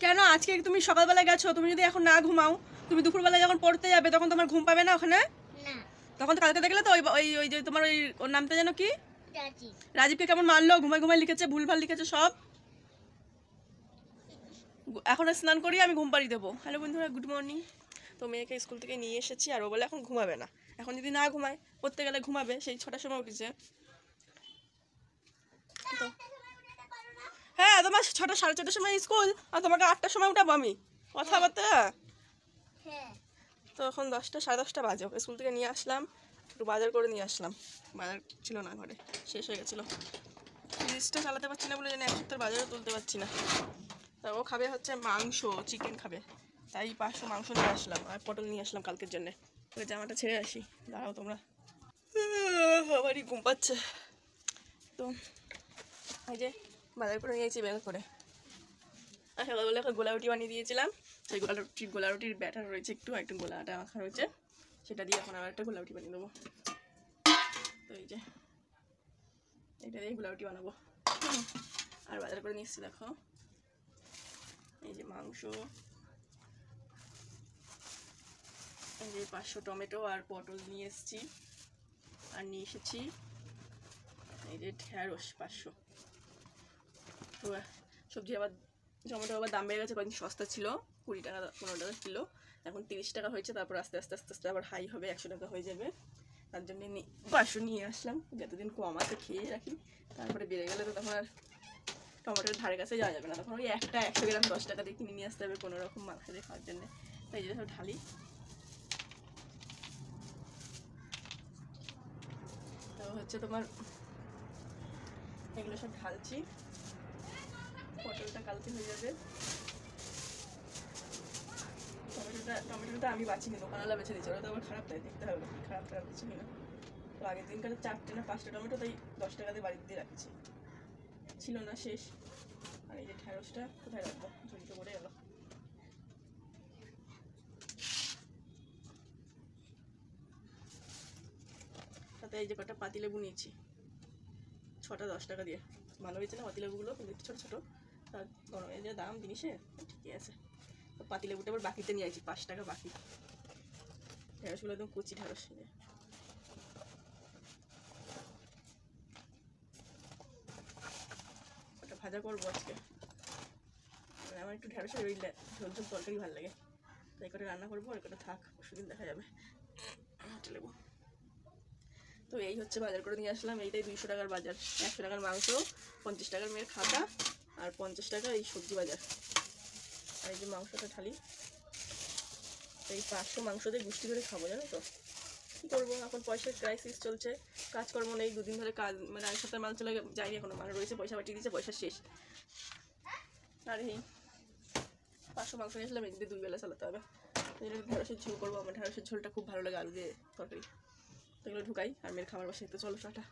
কেন আজকে তুমি সকালবেলা গেছো, তুমি যদি এখন না ঘুমাও, তুমি দুপুরবেলা যখন পড়তে যাবে তখন তোমার ঘুম পাবে না ওখানে? না। তখন তো কালকে দেখলে তো ওই ওই ওই যে তোমার ওই ওর নামটা যেন কি, রাজীব। রাজীবকে কেমন মারলো, ঘুমায় ঘুমায় লিখেছে, ভুলভাল লিখেছে সব। এখন স্নান করি আমি ঘুম পাড়িয়ে দেবো। হ্যালো বন্ধুরা, গুড মর্নিং। তো মেয়েকে স্কুল থেকে নিয়ে এসেছি, আর ও বলে এখন ঘুমাবে না। এখন যদি না ঘুমায়, পড়তে গেলে ঘুমাবে। সেই 6টার সময় উঠেছে। তো হ্যাঁ, তোমার 6টা 4:30টার সময় স্কুল, আর তোমাকে 8টার সময় উঠাবো আমি? কথাবার্তা। হ্যাঁ। তো এখন 10টা 10:30 বাজে। স্কুল থেকে নিয়ে আসলাম, একটু বাজার করে নিয়ে আসলাম। বাজার ছিল না ঘরে, শেষ হয়ে গেছিলো। ফ্রিজটা চালাতে পারছি না বলে জানি এক সপ্তাহ বাজারও তুলতে পারছি না। তা ও খাবে হচ্ছে মাংস, চিকেন খাবে, তাই 500 মাংস নিয়ে আসলাম, আর পটল নিয়ে আসলাম কালকের জন্যে। ওই জামাটা ছেড়ে আসি, দাঁড়াও তোমরা, আমারই ঘুম পাচ্ছে। তো এই যে বাজার করে নিয়েছি ব্যাগ করে। আর সকালবেলা একটা গোলা রুটি বানিয়ে দিয়েছিলাম, সেই গোলা রুটির ব্যাটার রয়েছে, একটু গোলাটা মাখা রয়েছে, সেটা দিয়ে এখন আবার একটা গোলা রুটি বানিয়ে দেবো। তো এই যে এটা দিয়ে গোলা রুটি বানাবো। আর বাজার করে নিয়ে এসেছি, দেখো এই যে মাংস, এই যে 500 টমেটো আর পটল নিয়ে এসেছি, আর নিয়ে এসেছি এই যে ঢেঁড়স 500। তো সবজি আবার, টমেটো আবার দাম বেড়ে গেছে, কয়েকদিন সস্তা ছিল 20 টাকা 15 টাকা কিলো, এখন 30 টাকা হয়েছে। তারপর আস্তে আস্তে আবার হাই হবে, 100 টাকা হয়ে যাবে। তার জন্য 500 নিয়ে আসলাম, যতদিন কম আছে খেয়ে রাখি, তারপরে বেড়ে গেলে তো তখন আর টমেটোর ধারে কাছে যাওয়া যাবে না, তখন ওই একটা 100 গ্রাম 10 টাকা দিয়ে কিনে নিয়ে আসতে হবে কোনো রকম মাংস দিয়ে খাওয়ার জন্য। তাই যে সব ঢালি। তো হচ্ছে তোমার এগুলো সব ঢালছি, পটলটা কালকে হয়ে যাবে। টমেটোটা আমি বাছিনি, দোকানওয়ালা বেছে দিচ্ছে, ওরা তো আবার খারাপ, তাই দেখতে হবে খারাপ দিচ্ছে কিনা। তো আগের দিনকার 4টে না 5টা টমেটো, তাই 10 টাকা দিয়ে বাড়িতে দিয়ে রাখছি, ছিল না শেষ। আর এই যে ঢেঁড়সটা কোথায় রাখবো, ঝুড়িতে পড়ে গেল। তাতে এই যে কটা পাতিলেবু নিয়েছি, 6টা 10 টাকা দিয়ে, ভালো হয়েছে না পাতিলেবুগুলো, কিন্তু একটু ছোটো ছোটো। আর গরমের যে দাম জিনিসে, ঠিকই আছে। তো পাতিলেবুটা আবার বাকিতে নিয়ে আসছি, 5 টাকা বাকি। ঢেঁড়সগুলো একদম কুচি ঢেঁড়স। ওটা ভাজা করবো আজকে, আমার একটু ঢেঁড়সের ওই ঝোল ঝোল তরকারি ভালো লাগে, তাই করে রান্না করবো। আর কটা থাক, পরশুদিন দেখা যাবে। লেবু। তো এই হচ্ছে বাজার করে নিয়ে আসলাম, এইটাই 200 টাকার বাজার। 100 টাকার মাংস, 50 টাকার মেয়ের খাতা, আর 50 টাকা এই সবজি বাজার। আর এই যে মাংসটা ঢালি, এই 500 মাংস দিয়ে গুষ্টি করে খাবো, জানো তো। কী করবো, এখন পয়সার ক্রাইসিস চলছে, কাজকর্ম নেই, 2 দিন ধরে কাজ, মানে এক সপ্তাহ মাল চলে যায়নি এখনো, মানে রয়েছে, পয়সা পাঠিয়ে দিয়েছে, পয়সা শেষ। আর এই 500 মাংস নিয়ে আসলাম, এদিকে 2 বেলা চালাতে হবে। ঢেঁড়সের ঝোল করবো, আমার ঢেঁড়সের ঝোলটা খুব ভালো লাগে, আলু দিয়ে তরকারি। তো এগুলো ঢুকাই, আর মেয়ের খাবার বসে। তো চলো টাটা।